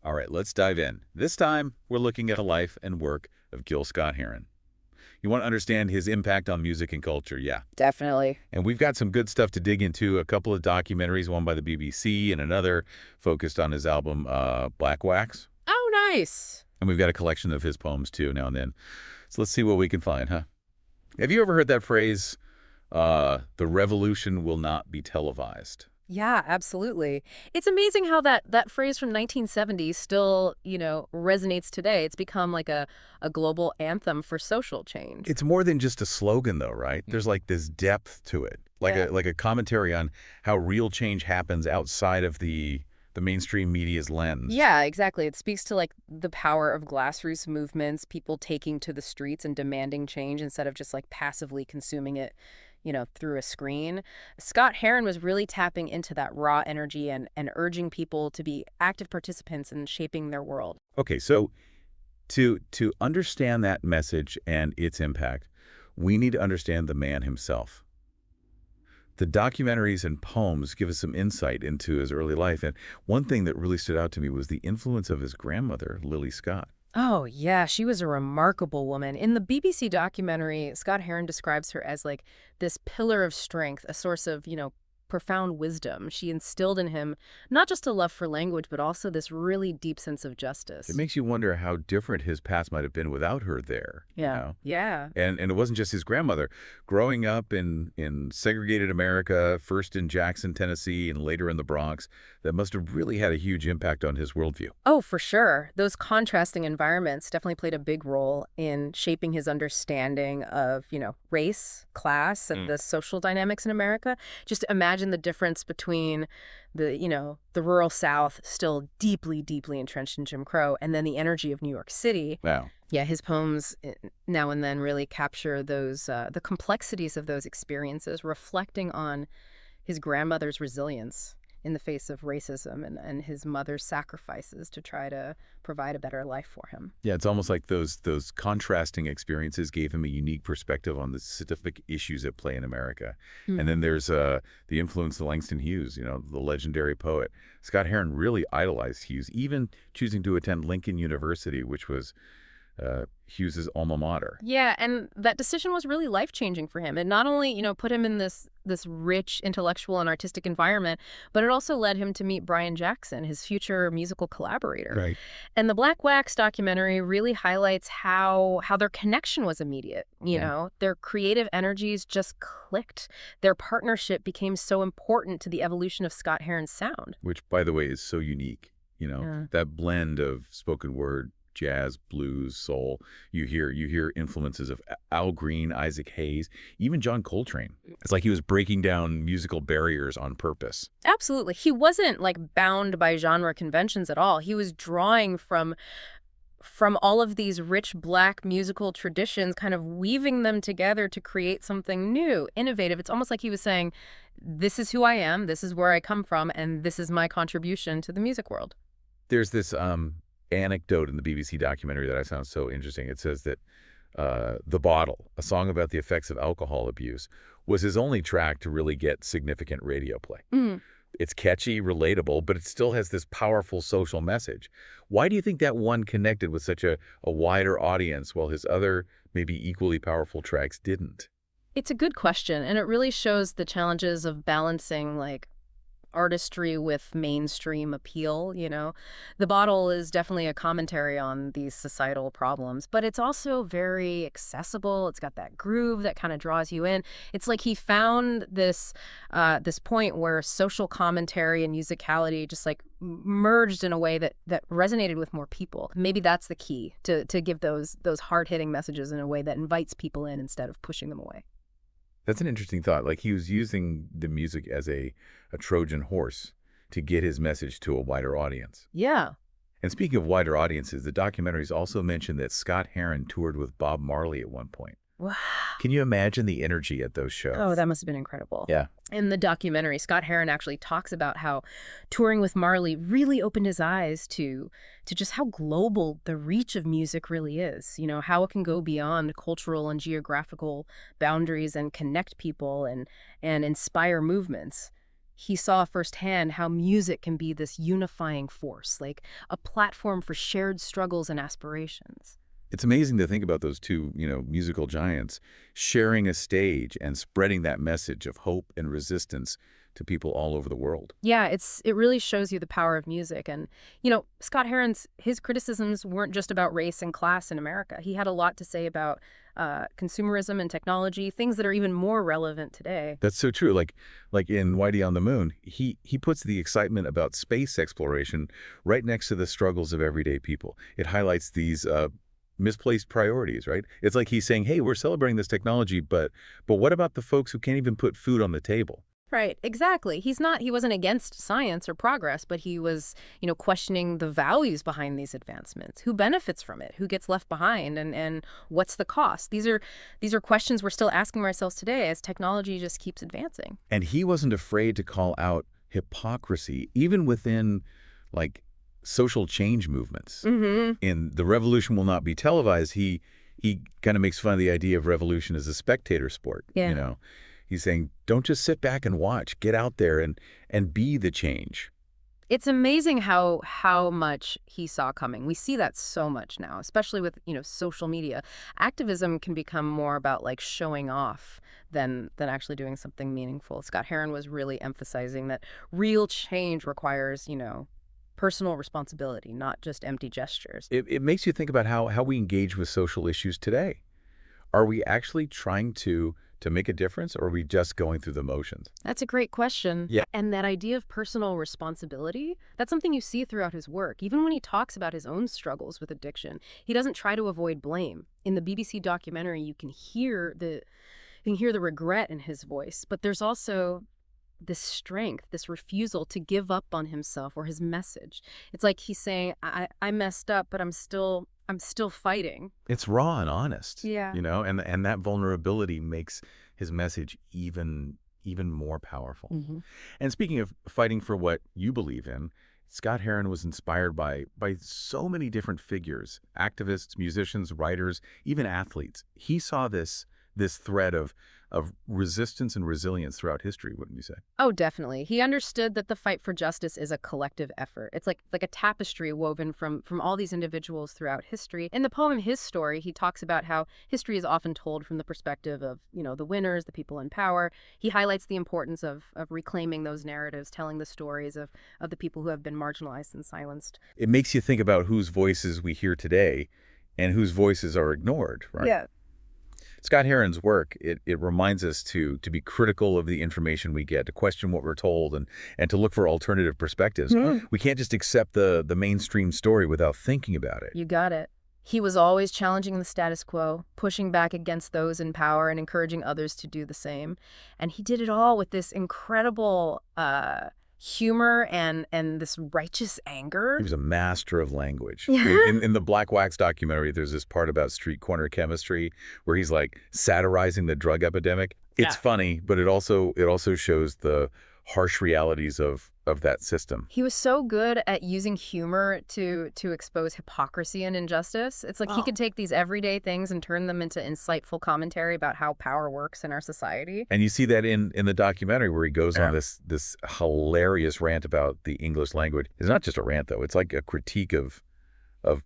All right, let's dive in. This time, we're looking at the life and work of Gil Scott-Heron. You want to understand his impact on music and culture, yeah. Definitely. And we've got some good stuff to dig into, a couple of documentaries, one by the BBC and another focused on his album Black Wax. Oh, nice. And we've got a collection of his poems, too, now and then. So let's see what we can find, huh? Have you ever heard that phrase, the revolution will not be televised? Yeah, absolutely. It's amazing how that phrase from 1970 still, resonates today. It's become like a global anthem for social change. It's more than just a slogan, though, right? There's like this depth to it, like Yeah. a commentary on how real change happens outside of the mainstream media's lens. Yeah, exactly. It speaks to like the power of grassroots movements, people taking to the streets and demanding change instead of just like passively consuming it, through a screen. Scott Heron was really tapping into that raw energy and urging people to be active participants in shaping their world. Okay, so to understand that message and its impact, we need to understand the man himself. The documentaries and poems give us some insight into his early life, and one thing that really stood out to me was the influence of his grandmother, Lily Scott. Oh, yeah, she was a remarkable woman. In the BBC documentary, Scott Heron describes her as like this pillar of strength, a source of, profound wisdom. She instilled in him not just a love for language, but also this really deep sense of It justice. makes you wonder how different his past might have been without her there, you Yeah. know? Yeah. And it wasn't just his grandmother. Growing up in segregated America, first in Jackson, Tennessee, and later in the Bronx, that must have really had a huge impact on his worldview. Oh, for sure. Those contrasting environments definitely played a big role in shaping his understanding of, race, class, and the social dynamics in America. Just imagine the difference between the rural South, still deeply, deeply entrenched in Jim Crow, and then the energy of New York City. Wow. Yeah, his poems now and then really capture the complexities of those experiences, reflecting on his grandmother's resilience in the face of racism and his mother's sacrifices to try to provide a better life for him. Yeah, it's almost like those contrasting experiences gave him a unique perspective on the specific issues at play in America. And Hmm. then there's the influence of Langston Hughes, the legendary poet. Scott Heron really idolized Hughes, even choosing to attend Lincoln University, which was Hughes's alma mater. Yeah, and that decision was really life-changing for him. It not only, put him in this rich intellectual and artistic environment, but it also led him to meet Brian Jackson, his future musical collaborator. Right. And the Black Wax documentary really highlights how their connection was immediate. Yeah. Their creative energies just clicked. Their partnership became so important to the evolution of Scott Heron's sound. Which, by the way, is so unique. Yeah. That blend of spoken word, jazz, blues, soul. You hear influences of Al Green, Isaac Hayes, even John Coltrane. It's like he was breaking down musical barriers on purpose. Absolutely. He wasn't like bound by genre conventions at all. He was drawing from all of these rich Black musical traditions, kind of weaving them together to create something new, innovative. It's almost like he was saying, this is who I am, this is where I come from, and this is my contribution to the music world. There's this anecdote in the BBC documentary that I found so interesting. It says that The Bottle, a song about the effects of alcohol abuse, was his only track to really get significant radio play. Mm. It's catchy, relatable, but it still has this powerful social message. Why do you think that one connected with such a wider audience while his other, maybe equally powerful tracks didn't? It's a good question, and it really shows the challenges of balancing like artistry with mainstream appeal. The Bottle is definitely a commentary on these societal problems, but it's also very accessible. It's got that groove that kind of draws you in. It's like he found this point where social commentary and musicality just like merged in a way that resonated with more people. Maybe that's the key to give those hard-hitting messages in a way that invites people in instead of pushing them away. That's an interesting thought. Like he was using the music as a Trojan horse to get his message to a wider audience. Yeah. And speaking of wider audiences, the documentaries also mentioned that Scott Heron toured with Bob Marley at one point. Wow. Can you imagine the energy at those Oh, shows? that must have been incredible. Yeah. In the documentary, Scott Heron actually talks about how touring with Marley really opened his eyes to just how global the reach of music really is. How it can go beyond cultural and geographical boundaries and connect people and inspire movements. he saw firsthand how music can be this unifying force, like a platform for shared struggles and aspirations. It's amazing to think about those two, musical giants sharing a stage and spreading that message of hope and resistance to people all over the world. Yeah, it really shows you the power of music. And, Scott-Heron's his criticisms weren't just about race and class in America. He had a lot to say about consumerism and technology, things that are even more relevant today. That's so true. Like in Whitey on the Moon, he puts the excitement about space exploration right next to the struggles of everyday people. It highlights these misplaced priorities, right? It's like he's saying, hey, we're celebrating this technology, but what about the folks who can't even put food on the table? Right, exactly. He wasn't against science or progress, but he was, questioning the values behind these advancements. Who benefits from it? Who gets left behind? And what's the cost? These are questions we're still asking ourselves today as technology just keeps advancing. And he wasn't afraid to call out hypocrisy, even within, like, social change movements. Mm-hmm. In The Revolution Will Not Be Televised, he kind of makes fun of the idea of revolution as a spectator sport, Yeah. He's saying, don't just sit back and watch. Get out there and be the change. It's amazing how much he saw coming. We see that so much now, especially with, social media. Activism can become more about like showing off than actually doing something meaningful. Scott-Heron was really emphasizing that real change requires, personal responsibility, not just empty gestures. It makes you think about how we engage with social issues today. Are we actually trying to make a difference, or are we just going through the motions? That's a great question. Yeah. And that idea of personal responsibility, that's something you see throughout his work. Even when he talks about his own struggles with addiction, he doesn't try to avoid blame. In the BBC documentary, you can hear the regret in his voice, but there's also this strength, this refusal to give up on himself or his message. It's like he's saying, I messed up, but I'm still fighting. It's raw and honest, Yeah. and that vulnerability makes his message even more powerful. Mm-hmm. And speaking of fighting for what you believe in, Scott-Heron was inspired by so many different figures, activists, musicians, writers, even athletes. He saw this thread of resistance and resilience throughout history, wouldn't you say? Oh, definitely. He understood that the fight for justice is a collective effort. It's like a tapestry woven from all these individuals throughout history. In the poem His Story, he talks about how history is often told from the perspective of, the winners, the people in power. He highlights the importance of reclaiming those narratives, telling the stories of the people who have been marginalized and silenced. It makes you think about whose voices we hear today and whose voices are ignored, right? Yeah. Scott-Heron's work, it reminds us to be critical of the information we get, to question what we're told, and to look for alternative perspectives. Mhm. We can't just accept the mainstream story without thinking about it. You got it. He was always challenging the status quo, pushing back against those in power and encouraging others to do the same. And he did it all with this incredible humor and this righteous anger. He was a master of language. Yeah. In the Black Wax documentary, there's this part about street corner chemistry where he's like satirizing the drug epidemic. It's funny, but it also shows the harsh realities of that system. He was so good at using humor to expose hypocrisy and injustice. It's like he could take these everyday things and turn them into insightful commentary about how power works in our society. And you see that in the documentary where he goes on this hilarious rant about the English language. It's not just a rant, though. It's like a critique of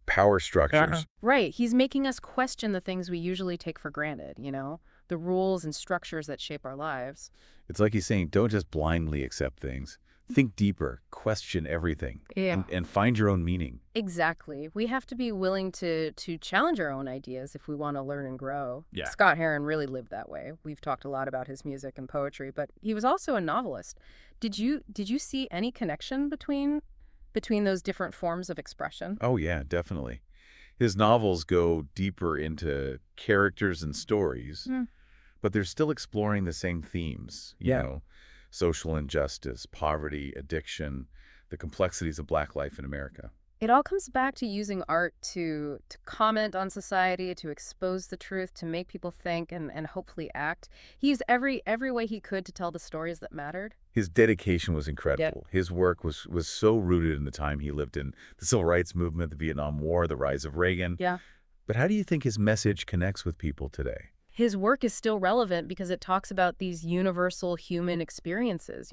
power structures. Right. He's making us question the things we usually take for granted, the rules and structures that shape our lives. It's like he's saying, don't just blindly accept things. Think deeper, question everything, and find your own meaning. Exactly. We have to be willing to challenge our own ideas if we want to learn and grow. Yeah. Scott-Heron really lived that way. We've talked a lot about his music and poetry, but he was also a novelist. Did you see any connection between those different forms of expression? Oh, yeah, definitely. His novels go deeper into characters and stories, but they're still exploring the same themes, you know, social injustice, poverty, addiction, the complexities of Black life in America. It all comes back to using art to comment on society, to expose the truth, to make people think and hopefully act. He used every way he could to tell the stories that mattered. His dedication was incredible. His work was so rooted in the time he lived in, the Civil Rights Movement, the Vietnam War, the rise of Reagan. Yeah. But how do you think his message connects with people today? His work is still relevant because it talks about these universal human experiences,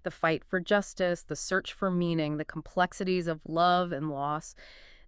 the fight for justice, the search for meaning, the complexities of love and loss.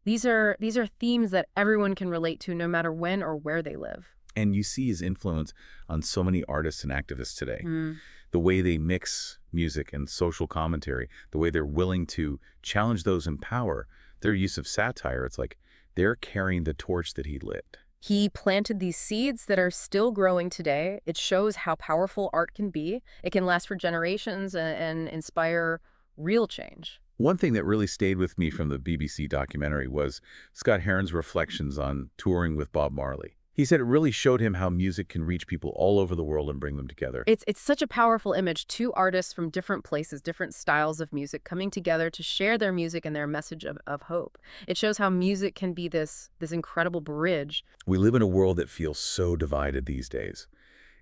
These are themes that everyone can relate to no matter when or where they live. And you see his influence on so many artists and activists today. Mm. The way they mix music and social commentary, the way they're willing to challenge those in power, their use of satire, it's like they're carrying the torch that he lit. He planted these seeds that are still growing today. It shows how powerful art can be. It can last for generations and inspire real change. One thing that really stayed with me from the BBC documentary was Scott-Heron's reflections on touring with Bob Marley. He said it really showed him how music can reach people all over the world and bring them together. It's such a powerful image. Two artists from different places, different styles of music coming together to share their music and their message of hope. It shows how music can be this incredible bridge. We live in a world that feels so divided these days.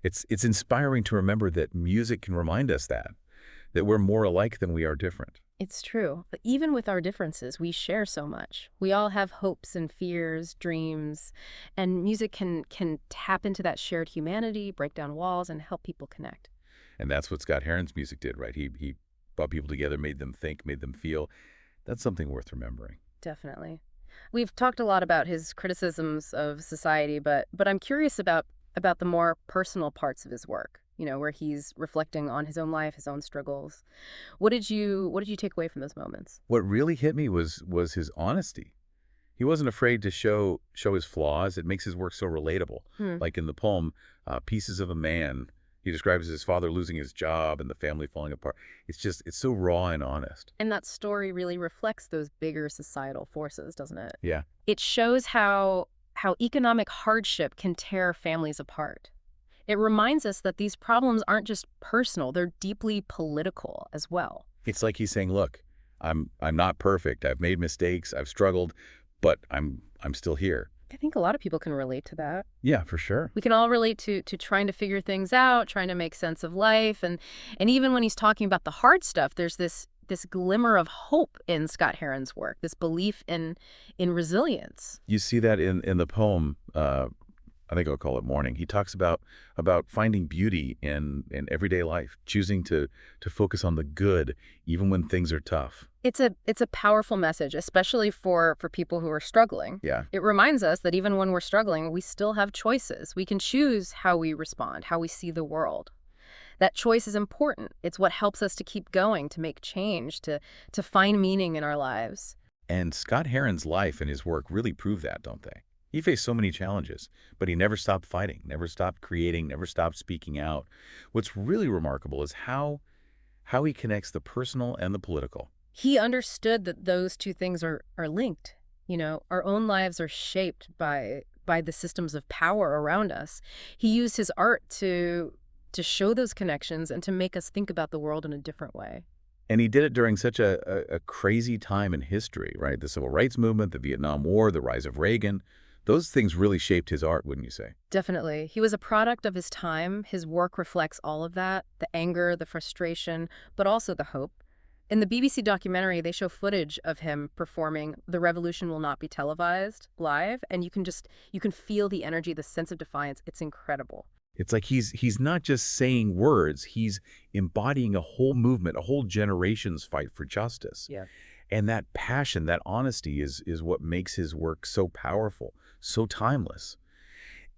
It's inspiring to remember that music can remind us that we're more alike than we are different. It's true. But even with our differences, we share so much. We all have hopes and fears, dreams, and music can tap into that shared humanity, break down walls, and help people connect. And that's what Scott-Heron's music did, right? He brought people together, made them think, made them feel. That's something worth remembering. Definitely. We've talked a lot about his criticisms of society, but I'm curious about the more personal parts of his work, where he's reflecting on his own life, his own struggles. What did you take away from those moments? What really hit me was his honesty. He wasn't afraid to show his flaws. It makes his work so relatable. Hmm. Like in the poem, Pieces of a Man, he describes his father losing his job and the family falling apart. It's so raw and honest. And that story really reflects those bigger societal forces, doesn't it? Yeah. It shows how economic hardship can tear families apart. It reminds us that these problems aren't just personal, they're deeply political as well. It's like he's saying, look, I'm not perfect. I've made mistakes. I've struggled, but I'm still here. I think a lot of people can relate to that. Yeah, for sure. We can all relate to trying to figure things out, trying to make sense of life. And even when he's talking about the hard stuff, there's this glimmer of hope in Scott-Heron's work, this belief in resilience. You see that in the poem, I think I'll call it Morning. He talks about finding beauty in everyday life, choosing to focus on the good even when things are tough. It's a powerful message, especially for people who are struggling. Yeah. It reminds us that even when we're struggling, we still have choices. We can choose how we respond, how we see the world. That choice is important. It's what helps us to keep going, to make change, to find meaning in our lives. And Scott-Heron's life and his work really prove that, don't they? He faced so many challenges, but he never stopped fighting, never stopped creating, never stopped speaking out. What's really remarkable is how he connects the personal and the political. He understood that those two things are linked. Our own lives are shaped by the systems of power around us. He used his art to show those connections and to make us think about the world in a different way. And he did it during such a crazy time in history, right? The Civil Rights Movement, the Vietnam War, the rise of Reagan. Those things really shaped his art, wouldn't you say? Definitely. He was a product of his time. His work reflects all of that, the anger, the frustration, but also the hope. In the BBC documentary, they show footage of him performing "The Revolution Will Not Be Televised" live, and you can feel the energy, the sense of defiance. It's incredible. It's like he's not just saying words, he's embodying a whole movement, a whole generation's fight for justice. Yeah. And that passion, that honesty is what makes his work so powerful, so timeless.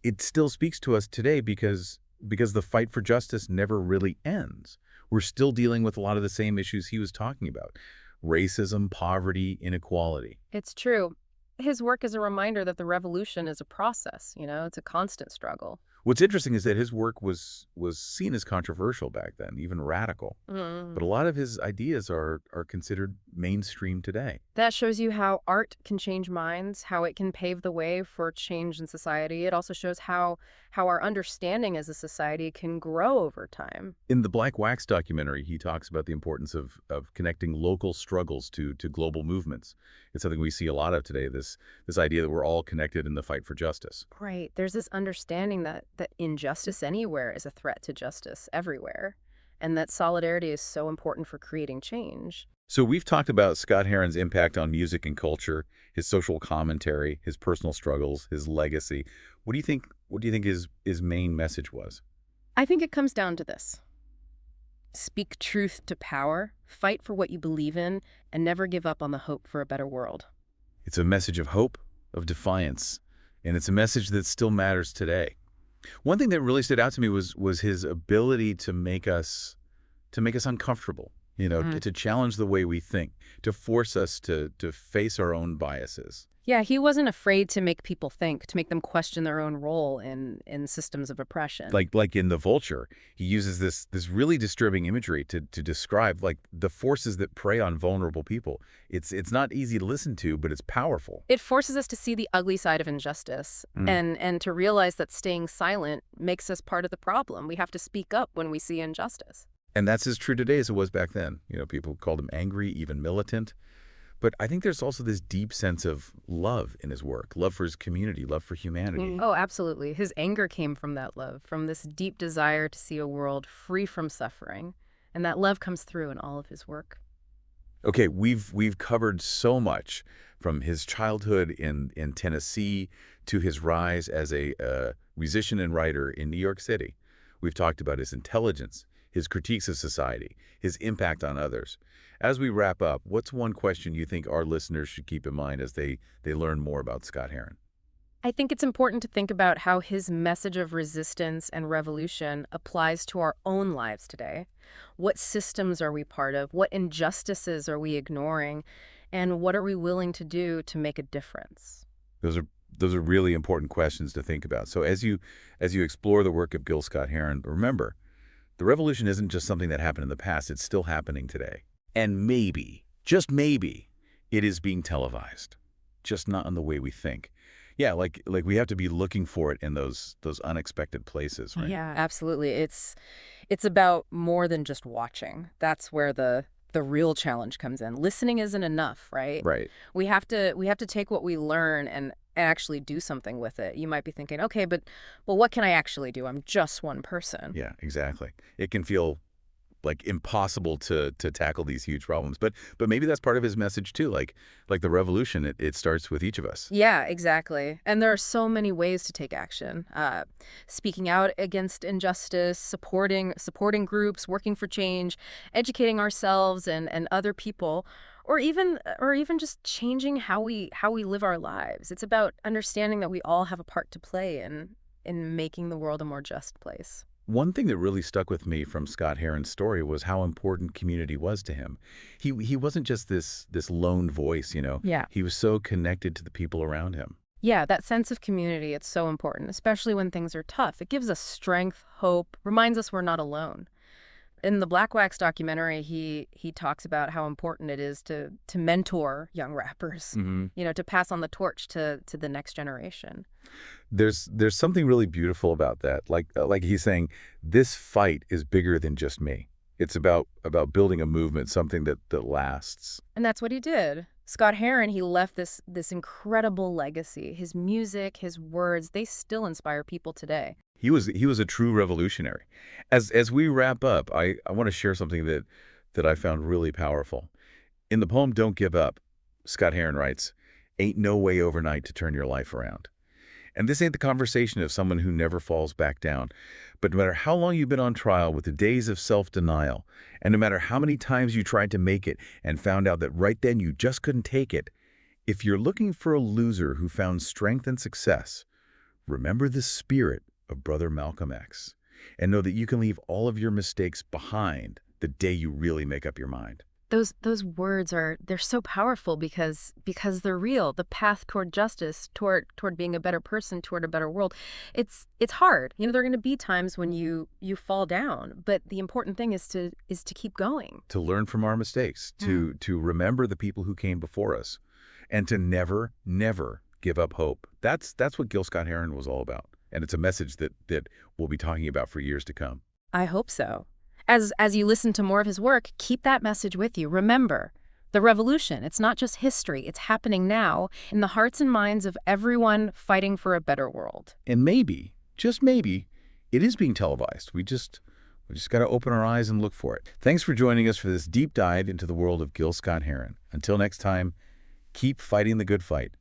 It still speaks to us today because the fight for justice never really ends. We're still dealing with a lot of the same issues he was talking about: racism, poverty, inequality. It's true. His work is a reminder that the revolution is a process, it's a constant struggle. What's interesting is that his work was seen as controversial back then, even radical. Mm. But a lot of his ideas are considered mainstream today. That shows you how art can change minds, how it can pave the way for change in society. It also shows how our understanding as a society can grow over time. In the Black Wax documentary, he talks about the importance of connecting local struggles to global movements. It's something we see a lot of today, this idea that we're all connected in the fight for justice. Right. There's this understanding that injustice anywhere is a threat to justice everywhere, and that solidarity is so important for creating change. So we've talked about Scott-Heron's impact on music and culture, his social commentary, his personal struggles, his legacy. What do you think his main message was? I think it comes down to this. Speak truth to power, fight for what you believe in, and never give up on the hope for a better world. It's a message of hope, of defiance, and it's a message that still matters today. One thing that really stood out to me was his ability to make us uncomfortable, to challenge the way we think, to force us to face our own biases. Yeah, he wasn't afraid to make people think, to make them question their own role in systems of oppression. Like in The Vulture, he uses this really disturbing imagery to describe like the forces that prey on vulnerable people. It's not easy to listen to, but it's powerful. It forces us to see the ugly side of injustice Mm. and to realize that staying silent makes us part of the problem. We have to speak up when we see injustice. And that's as true today as it was back then. People called him angry, even militant. But I think there's also this deep sense of love in his work, love for his community, love for humanity. Oh, absolutely. His anger came from that love, from this deep desire to see a world free from suffering. And that love comes through in all of his work. Okay, we've covered so much from his childhood in Tennessee to his rise as a musician and writer in New York City. We've talked about his intelligence, his critiques of society, his impact on others. As we wrap up, what's one question you think our listeners should keep in mind as they learn more about Scott-Heron? I think it's important to think about how his message of resistance and revolution applies to our own lives today. What systems are we part of? What injustices are we ignoring? And what are we willing to do to make a difference? Those are really important questions to think about. So as you explore the work of Gil Scott-Heron, remember, the revolution isn't just something that happened in the past, it's still happening today. And maybe, just maybe, it is being televised, just not in the way we think. Yeah, like we have to be looking for it in those unexpected places, right? Yeah, absolutely. It's about more than just watching. That's where the real challenge comes in. Listening isn't enough, right? Right. We have to take what we learn and actually do something with it. You might be thinking, okay, but what can I actually do? I'm just one person. Yeah, exactly. It can feel like impossible to tackle these huge problems, but maybe that's part of his message too. Like the revolution, it starts with each of us. Yeah, exactly. And there are so many ways to take action. Speaking out against injustice, supporting groups, working for change, educating ourselves and other people, or even just changing how we live our lives. It's about understanding that we all have a part to play in making the world a more just place. One thing that really stuck with me from Scott-Heron's story was how important community was to him. He wasn't just this lone voice. Yeah. He was so connected to the people around him. Yeah, that sense of community, it's so important, especially when things are tough. It gives us strength, hope, reminds us we're not alone. In the Black Wax documentary, he talks about how important it is to mentor young rappers, Hmm. to pass on the torch to the next generation. There's something really beautiful about that. Like he's saying, this fight is bigger than just me. It's about building a movement, something that lasts. And that's what he did. Scott-Heron, he left this incredible legacy. His music, his words, they still inspire people today. He was a true revolutionary. As we wrap up, I want to share something that I found really powerful. In the poem Don't Give Up, Scott-Heron writes, "Ain't no way overnight to turn your life around." And this ain't the conversation of someone who never falls back down. But no matter how long you've been on trial with the days of self-denial, and no matter how many times you tried to make it and found out that right then you just couldn't take it, if you're looking for a loser who found strength and success, remember the spirit of Brother Malcolm X, and know that you can leave all of your mistakes behind the day you really make up your mind. Those words they're so powerful because they're real. The path toward justice, toward being a better person, toward a better world. It's hard. There are going to be times when you fall down, but the important thing is to keep going. To learn from our mistakes, to remember the people who came before us, and to never, never give up hope. That's what Gil Scott-Heron was all about. And it's a message that we'll be talking about for years to come. I hope so. As you listen to more of his work, keep that message with you. Remember, the revolution, it's not just history. It's happening now in the hearts and minds of everyone fighting for a better world. And maybe, just maybe, it is being televised. We just We just got to open our eyes and look for it. Thanks for joining us for this deep dive into the world of Scott-Heron. Until next time, keep fighting the good fight.